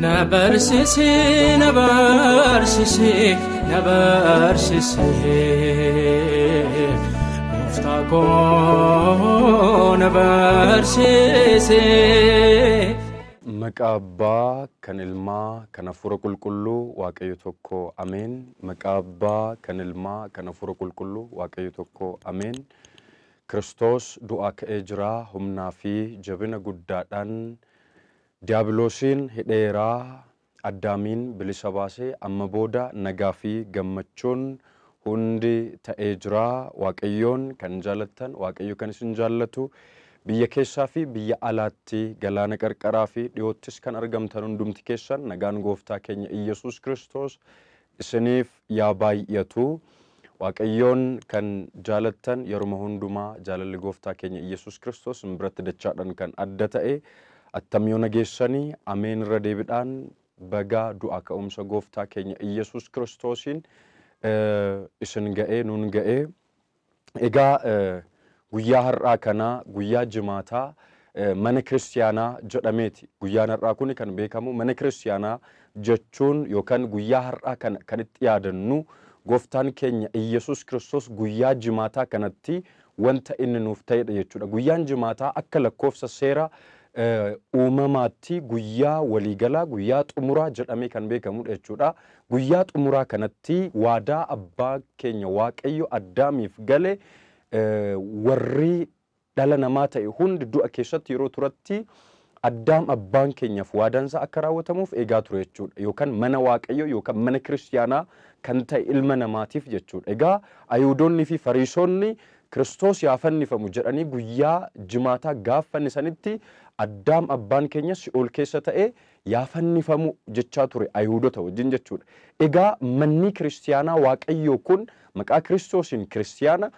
Nabarsisi, nabarsisi, nabarsisi. Muftako nabarsisi. Maqaa Abbaa kan Ilmaa kan Hafuura Qulqulluu Waaqayyo tokko ameen. Maqaa Abbaa kan Ilmaa kan Hafuura Qulqulluu Waaqayyo tokko ameen. Kiristoos du'aa ka'ee jira humnaa fi jabina guddaadhaan diiyaabiloosiin hidheeraa Addaamiin bilisa baasee amma booda nagaa fi gammachuun hundi ta'ee jira. Waaqayyoon kan jaallattan Waaqayyo kan isin jaallatu biyya keessaa fi biyya alaatti galaana qarqaraa fi dhiyoottis kan argamtan hundumti keessan nagaan gooftaa keenya Iyyasuus Kiristoos isiniif yaa baay'atu. Waaqayyoon kan jaallattan yeruma hundumaa jaalalli gooftaa keenya Iyyasuus Kiristoos biratti dachaadhaan kan adda ta'e attamiyoona geessanii ameen irra deebiidhaan baga du'aa ka'umsa gooftaa keenya Iyyasuus Kiristoosiin isin ga'ee nuun ga'ee. Egaa guyyaa har'aa kana guyyaa jimaataa mana kiristiyaanaa jedhameeti. Guyyaan har'aa kun kan beekamu mana kiristiyaanaa jechuun yookaan guyyaa har'aa kana kan itti yaadannu gooftaan keenya Iyyasuus Kiristoos guyyaa jimaataa kanatti wanta inni nuuf ta'edha jechuudha. Guyyaan jimaataa akka lakkoofsa seera uumamaatti guyyaa waliigalaa guyyaa xumuraa jedhamee kan beekamudha jechuudha. Guyyaa xumuraa kanatti waadaa abbaa keenya Waaqayyo Addaamiif gale warri dhala namaa ta'e hundi du'a keessatti yeroo turatti Addaam abbaan keenyaaf waadaansa akka raawwatamuuf eegaa ture jechuudha. Yookaan mana Waaqayyo yookaan mana kiristiyaanaa kan ta'e ilma namaatiif jechuudha. Egaa Ayuudoonni fi Fariisonni Kiristoos yaa fannifamu jedhanii guyyaa jimaataa gaafa fannisanitti Addaam abbaan keenya Si'ool keessa ta'e yaa fannifamu jechaa ture Ayuudota wajjin jechuudha. Egaa manni kiristiyaanaa Waaqayyoo kun maqaa Kiristoosiin kiristiyaana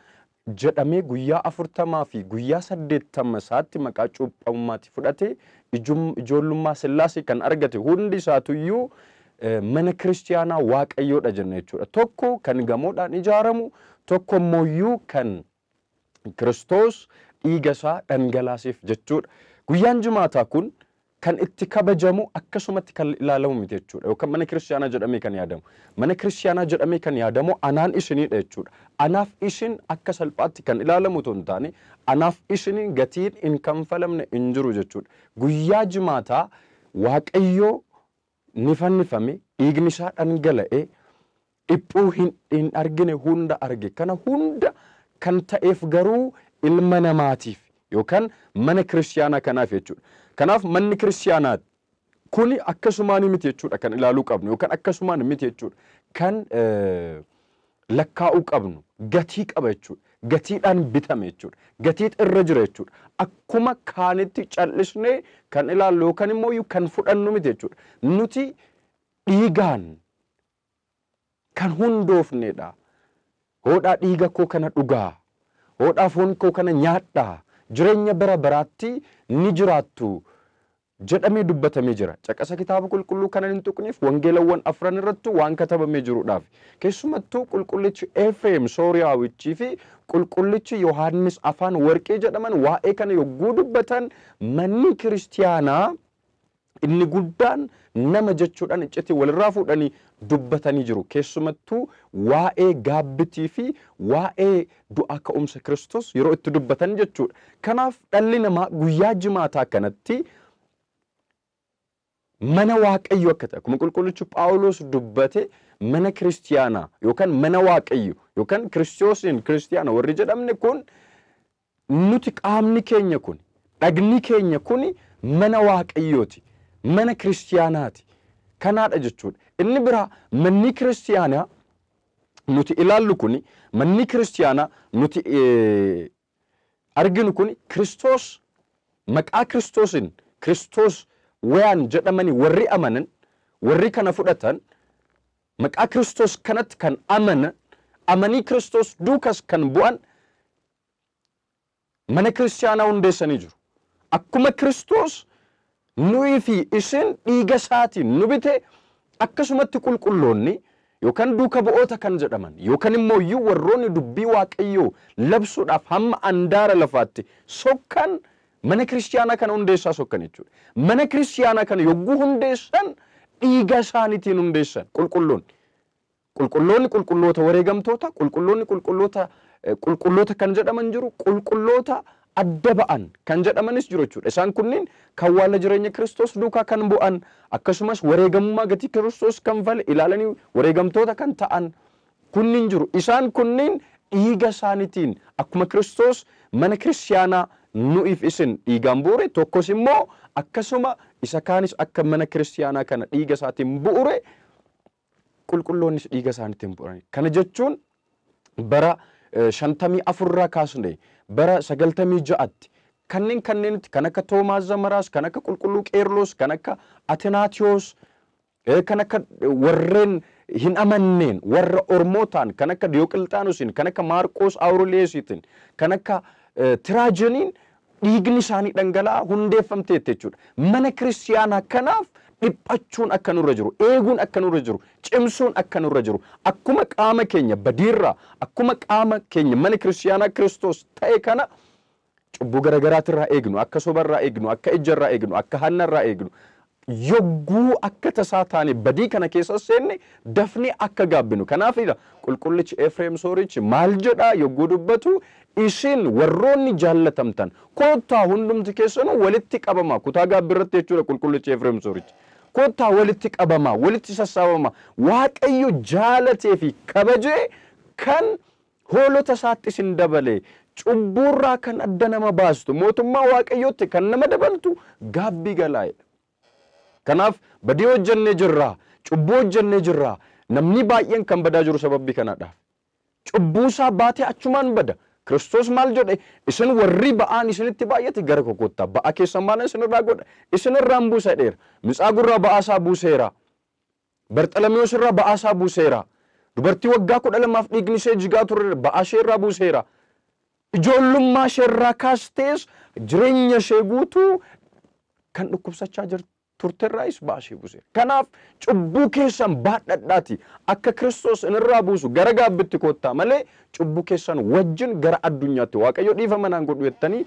jedhamee guyyaa 40 fi guyyaa 80 isaatti maqaa cuuphamummaatti fudhate ijoollummaa Sillaasee kan argate hundi isaatuyyuu mana kiristiyaanaa Waaqayyoodha jenna jechuudha. Tokko kan gamoodhaan ijaaramu, tokko immoo kan Kiristoos dhiiga isaa dhangalaaseef jechuudha. Guyyaan jimaataa kun kan itti kabajamu akkasumatti kan ilaalamu miti jechuudha. Yookaan mana kiristiyaanaa jedhamee kan yaadamu. Mana kiristiyaanaa jedhamee kan yaadamu anaan isinidha jechuudha. Anaaf isin akka salphaatti kan ilaalamu otoo hin taane anaaf isiniin gatiin hin kanfalamne hin jiru jechuudha. Guyyaa jimaataa Waaqayyoo ni fannifame, dhiigni isaa dhangala'e, dhiphuu hin argine hunda arge. Kana hunda kan ta'eef garuu ilma namaatiif yookaan mana kiristiyaanaa kanaaf jechuudha. Kanaaf manni kiristiyaanaa kuni akkasumaan miti jechuudha kan ilaaluu qabnu yookaan akkasumaan miti jechuudha. Kan lakkaa'uu qabnu gatii qaba jechuudha. Gatiidhaan bitame jechuudha. Gatiit irra jira jechuudha. Akkuma kaanitti callisnee kan ilaallu yookaan immoo kan fudhannu miti jechuudha. Nuti dhiigaan kan hundoofnedha. Hoodhaa dhiiga koo kana dhugaa. Hoodhaa foon koo kana nyaadhaa. Jireenya bara baraatti ni jiraattu jedhamee dubbatamee jira. Caqasa kitaaba qulqulluu kana hin tuqneef wangeelawwan afran irratti waan katabamee jiruudhaaf. Keessumattuu qulqullichi Efreem Sooriyaawicii fi qulqullichi Yohaannis afaan warqee jedhaman waa'ee kana yogguu dubbatan manni kiristiyaanaa inni guddaan nama jechuudhaan iccitii walirraa fuudhanii dubbatanii jiru. Keessumattuu waa'ee gaabbitii fi waa'ee du'aa ka'umsa Kiristoos yeroo itti dubbatan jechuudha. Kanaaf dhalli namaa guyyaa jimaataa kanatti mana Waaqayyo akka ta'e akkuma qulqullichi Phaawulos dubbate mana kiristiyaanaa yookaan mana Waaqayyo yookaan Kiristoosiin kiristiyaana warri jedhamne kun nuti qaamni keenya kun dhagni keenya kun mana Waaqayyooti. Mana kiristiyaanaati. Kanaadha jechuudha. Inni biraa manni kiristiyaanaa nuti ilaallu kuni manni kiristiyaanaa nuti arginu kuni Kiristoos maqaa Kiristoosiin Kiristoos waan jedhamanii warri amanan warri kana fudhatan maqaa Kiristoos kanatti kan amanii Kiristoos duukas kan bu'an mana kiristiyaanaa hundeessanii jiru. Akkuma Kiristoos nuyi fi isin dhiiga isaatiin nu bite akkasumatti qulqulloonni yookaan duuka bu'oota kan jedhaman yookaan immoo warroonni dubbii Waaqayyoo labsuudhaaf hamma andaara lafaatti sokkan mana kiristiyaanaa kana hundeessaa sokkan jechuudha. Mana kiristiyaanaa kana yogguu hundeessan dhiiga isaaniitiin hundeessan qulqulloonni qulqulloota wareegamtoota qulqulloota kan jedhaman jiru qulqulloota adda ba'an kan jedhamanis jiru jechuudha. Isaan kunniin kan waalla jireenya Kiristoos duukaa kan bu'an akkasumas wareegamummaa gatii Kiristoos kan fale ilaalanii wareegamtoota kan ta'an kunniin jiru. Isaan kunniin dhiiga isaaniitiin akkuma Kiristoos mana kiristiyaanaa nuuf isin dhiigaan bu'ure tokkos immoo akkasuma isa kaanis akka mana kiristiyaanaa kana dhiiga isaatiin bu'ure qulqulloonnis dhiiga isaaniitiin bu'uran. Kana jechuun bara 54 kaasne bara 96tti kanneenitti kan akka Toomaas Zamaraas kan akka qulqulluu Qeerloos kan akka Atinaatiyoos kan akka warreen hin amanneen warra ormootaan kan akka Diyooqilxaanosin kan akka Maarqoos Awureeliyeesiitiin kan akka Tiraajaniin dhiigni isaanii dhangala'aa hundeeffamtee jechuudha. Mana kiristiyaanaa kanaaf dhiphachuun akka nurra jiru, eeguun akka nurra jiru, cimsuun akka nurra jiru, akkuma qaama keenya badiirraa, akkuma qaama keenya mana kiristiyaanaa Kiristoos ta'e kana cubbuu garaagaraatirraa eegnu, akka sobarraa eegnu, akka ejjarraa eegnu, akka hannarraa eegnu, yogguu akka tasaa taane badii kana keessa seenne dafnee akka gaabbinu. Kanaafidha qulqullichi Efreem Soorichi maal jedhaa yogguu dubbatu isin warroonni jaallatamtan koottaa hundumti keessanuu walitti qabamaa kutaa gaabbirratti jechuudha qulqullichi Efreem Soorichi. Koottaa walitti qabamaa walitti sassaabamaa Waaqayyo jaalatee fi kabajee kan hoolota isaatti isin dabalee cubbuurraa kan adda nama baastu mootummaa Waaqayyootti kan nama dabaltu gaabbii galaa'edha. Kanaaf badii hojjennee jirraa, cubbuu hojjennee jirraa, namni baay'een kan badaa jiru sababbii kanadhaaf. Cubbuusaa baatee achumaan bada. Kiristoos maal jedhe isin warri ba'aan isinitti baay'ate gara kokottaa ba'a keessan maal isinirraa godha isinirraan buusa dheera. Mitsaagurraa ba'aasaa buuseera. Barxalamiyoos irraa ba'aasaa buuseera. Dubartii waggaa 12 dhiigni ishee jigaa ture ba'aa ishee irraa buuseera. Ijoollummaa ishee irraa kaastees jireenya ishee guutuu kan dhukkubsachaa jirtu. turterraayis baashee buuseera. Kanaaf cubbuu keessan baadhadhaati akka Kiristoos inirraa buusu gara gaabbitti koottaa malee cubbuu keessan wajjin gara addunyaatti Waaqayyo dhiifama naan godhu jettanii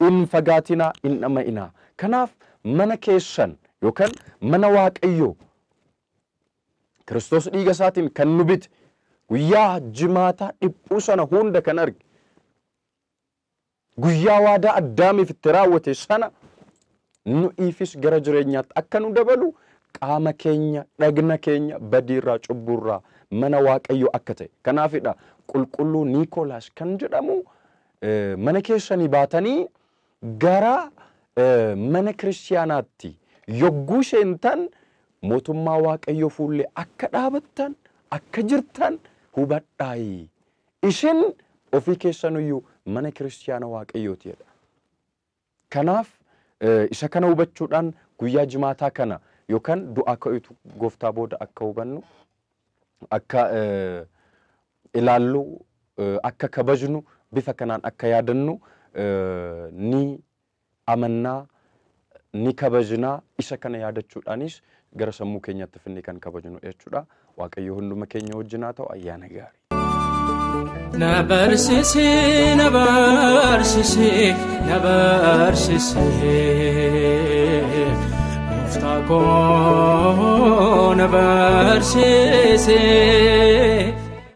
hin fagaatinaa hin dhama'inaa. Kanaaf mana keessan yookaan mana Waaqayyoo Kiristoos dhiiga isaatiin kan nu bite guyyaa jimaataa dhiphuu sana hunda kan arge guyyaa waadaa Addaamiif itti raawwate sana nu'ifis gara jireenyaatti akka nu dabalu qaama keenya dhagna keenya badiirraa cubburraa mana Waaqayyo akka ta'e. Kanaafidha qulqulluu Niikoolaas kan jedhamu mana keessanii baatanii gara mana kiristiyaanaatti yogguu seentan mootummaa Waaqayyo fuullee akka dhaabattan akka jirtan hubadhaayi. Isin ofii keessanuyyuu mana kiristiyaana Waaqayyooti jedha. Kanaaf isa kana hubachuudhaan guyyaa jimaataa kana yookaan du'aa ka'uutu gooftaa booda akka hubannu akka ilaallu akka kabajnu bifa kanaan akka yaadannu ni amannaa ni kabajnaa isa kana yaadachuudhaanis gara sammuu keenyaatti finnee kan kabajnu jechuudha. Waaqayyo hunduma keenya wajjin haa ta'u ayyaana gaarii. Na barsiisee gooftaa koo na barsiisee.